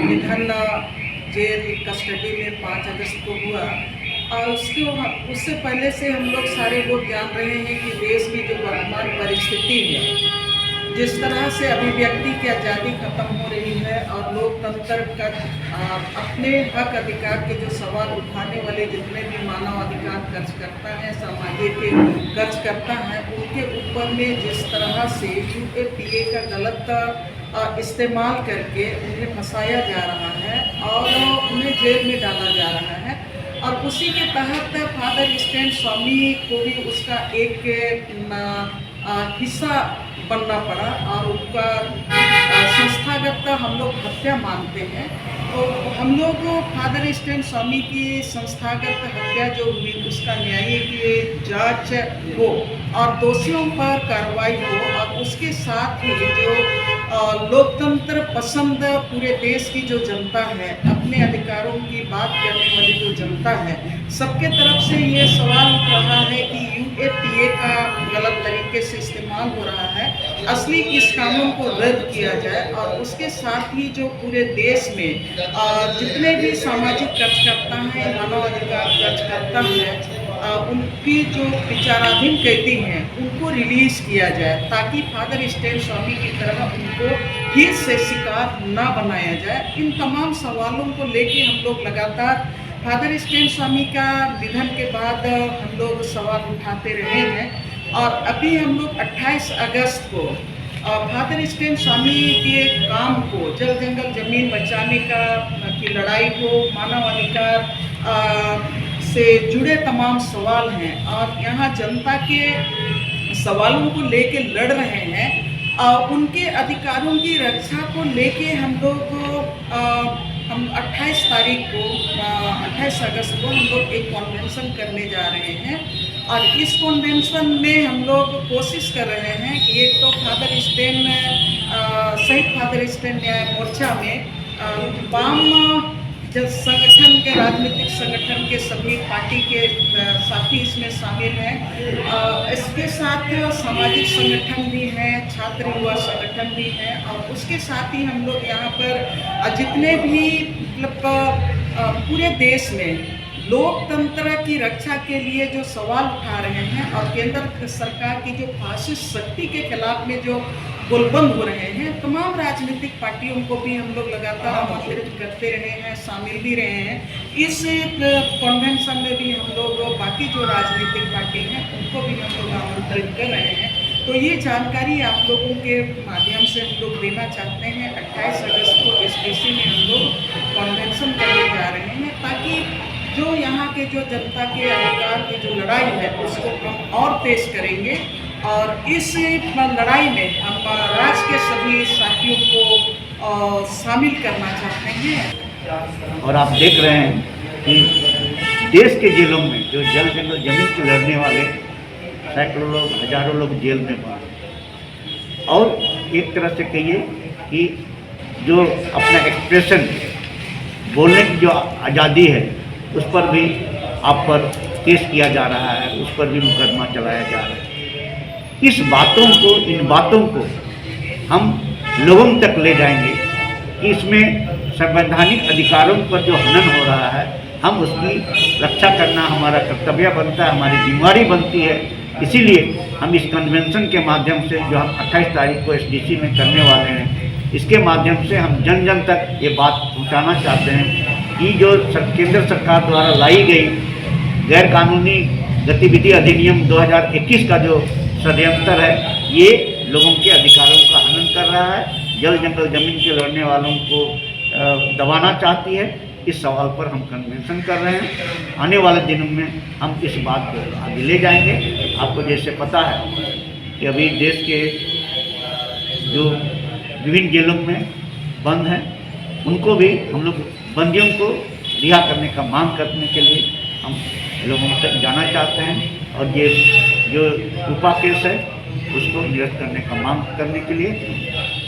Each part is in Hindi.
निधन जेल कस्टडी में 5 अगस्त को हुआ। और उससे पहले से हम लोग सारे लोग जान रहे हैं कि देश में जो वर्तमान परिस्थिति है, जिस तरह से अभिव्यक्ति की आज़ादी खत्म हो रही है और लोकतंत्र का अपने हक अधिकार के जो सवाल उठाने वाले जितने भी मानव अधिकार खर्च करता है, सामाजिक खर्च करता है, उनके ऊपर में जिस तरह से यूएपीए का गलत इस्तेमाल करके उन्हें फंसाया जा रहा है और उन्हें जेल में डाला जा रहा है। और उसी के तहत फादर स्टैन स्वामी को भी उसका एक हिस्सा बनना पड़ा और उनका संस्थागत हम लोग हत्या मानते हैं। तो हम लोग फादर स्टैन स्वामी की संस्थागत हत्या जो हुई उसका न्यायिक जांच हो और दोषियों पर कार्रवाई हो, और उसके साथ ही जो लोकतंत्र पसंद पूरे देश की जो जनता है, अपने अधिकारों की बात करने वाली जो जनता है, सबके तरफ से ये सवाल उठ रहा है कि यूएपीए का गलत तरीके से इस्तेमाल हो रहा है। असली इस कानून को रद्द किया जाए और उसके साथ ही जो पूरे देश में जितने भी सामाजिक कार्यकर्ता हैं, मानवाधिकार कार्यकर्ता हैं, उनकी जो विचाराधीन कैदी हैं उनको रिलीज़ किया जाए, ताकि फादर स्टैन स्वामी की तरह उनको फिर से शिकार ना बनाया जाए। इन तमाम सवालों को लेके हम लोग लगातार फादर स्टैन स्वामी का निधन के बाद हम लोग सवाल उठाते रहे हैं। और अभी हम लोग 28 अगस्त को फादर स्टैन स्वामी के काम को, जल जंगल ज़मीन बचाने की लड़ाई को, मानवाधिकार से जुड़े तमाम सवाल हैं और यहाँ जनता के सवालों को लेके लड़ रहे हैं। उनके अधिकारों की रक्षा को लेके हम 28 अगस्त को हम लोग एक कन्वेंशन करने जा रहे हैं। और इस कन्वेंशन में हम लोग कोशिश कर रहे हैं कि एक तो फादर स्टैन शहीद फादर स्टैन न्याय मोर्चा में वाम जब संगठन के, राजनीतिक संगठन के सभी पार्टी के साथी इसमें शामिल हैं। इसके साथ सामाजिक संगठन भी हैं, छात्र युवा संगठन भी हैं, और उसके साथ ही हम लोग यहाँ पर जितने भी मतलब पूरे देश में लोकतंत्र की रक्षा के लिए जो सवाल उठा रहे हैं और केंद्र सरकार की जो फासिस्ट शक्ति के खिलाफ में जो गोलबंद हो रहे हैं, तमाम राजनीतिक पार्टियों को भी हम लोग लगातार आमंत्रित करते रहे हैं, शामिल भी रहे हैं। इस कन्वेंशन में भी हम लोग बाकी जो राजनीतिक पार्टी हैं उनको भी हम लोग आमंत्रित कर रहे हैं। तो ये जानकारी आप लोगों के माध्यम से हम लोग देना चाहते हैं। 28 अगस्त को एसडीसी में हम लोग कन्वेंशन करने जा रहे हैं, ताकि जो यहाँ के जो जनता के अधिकार की जो लड़ाई है उसको हम और तेज करेंगे। और इस लड़ाई में हम राज्य के सभी साथियों को शामिल करना चाहते हैं। और आप देख रहे हैं कि देश के जेलों में जो जल जंगल जमीन से लड़ने वाले सैकड़ों लोग, हजारों लोग जेल में बंद। और एक तरह से कहिए कि जो अपना एक्सप्रेशन, बोलने की जो आज़ादी है, उस पर भी आप पर केस किया जा रहा है, उस पर भी मुकदमा चलाया जा रहा है। इन बातों को हम लोगों तक ले जाएंगे कि इसमें संवैधानिक अधिकारों पर जो हनन हो रहा है, हम उसकी रक्षा करना हमारा कर्तव्य बनता है, हमारी जिम्मेदारी बनती है। इसीलिए हम इस कन्वेंशन के माध्यम से जो हम 28 तारीख को एसडीसी में करने वाले हैं, इसके माध्यम से हम जन जन तक ये बात पहुंचाना चाहते हैं कि जो केंद्र सरकार द्वारा लाई गई गैर कानूनी गतिविधि अधिनियम 2021 का जो षड्यंत्र है, ये लोगों के अधिकारों का हनन कर रहा है, जल जंगल जमीन के लड़ने वालों को दबाना चाहती है। इस सवाल पर हम कन्वेंशन कर रहे हैं। आने वाले दिनों में हम इस बात को आगे ले जाएंगे। आपको जैसे पता है कि अभी देश के जो विभिन्न जेलों में बंद हैं, उनको भी हम लोग बंदियों को रिहा करने का मांग करने के लिए हम लोगों तक जाना चाहते हैं। और ये जो रूपा केस है उसको निरस्त करने का मांग करने के लिए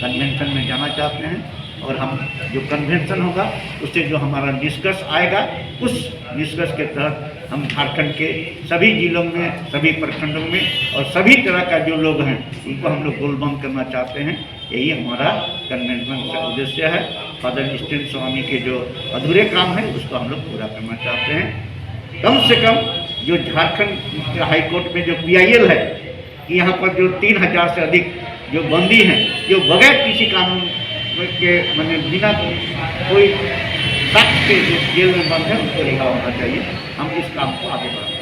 कन्वेंशन में जाना चाहते हैं। और हम जो कन्वेंशन होगा उससे जो हमारा निष्कर्ष आएगा, उस निष्कर्ष के तहत हम झारखंड के सभी जिलों में, सभी प्रखंडों में और सभी तरह का जो लोग हैं उनको हम लोग गोलबंद करना चाहते हैं। यही हमारा कन्वेंशन का उद्देश्य है। फादर स्टैन स्वामी के जो अधूरे काम है उसको हम लोग पूरा करना चाहते हैं। कम से कम जो झारखंड हाई कोर्ट में जो PIL है कि यहाँ पर जो 3000 से अधिक जो बंदी हैं, जो बगैर किसी कानून के मैंने बिना कोई साक्ष्य के जो जेल में बंद है, उनको रिहा होना चाहिए। हम इस काम को आगे बढ़ाएं।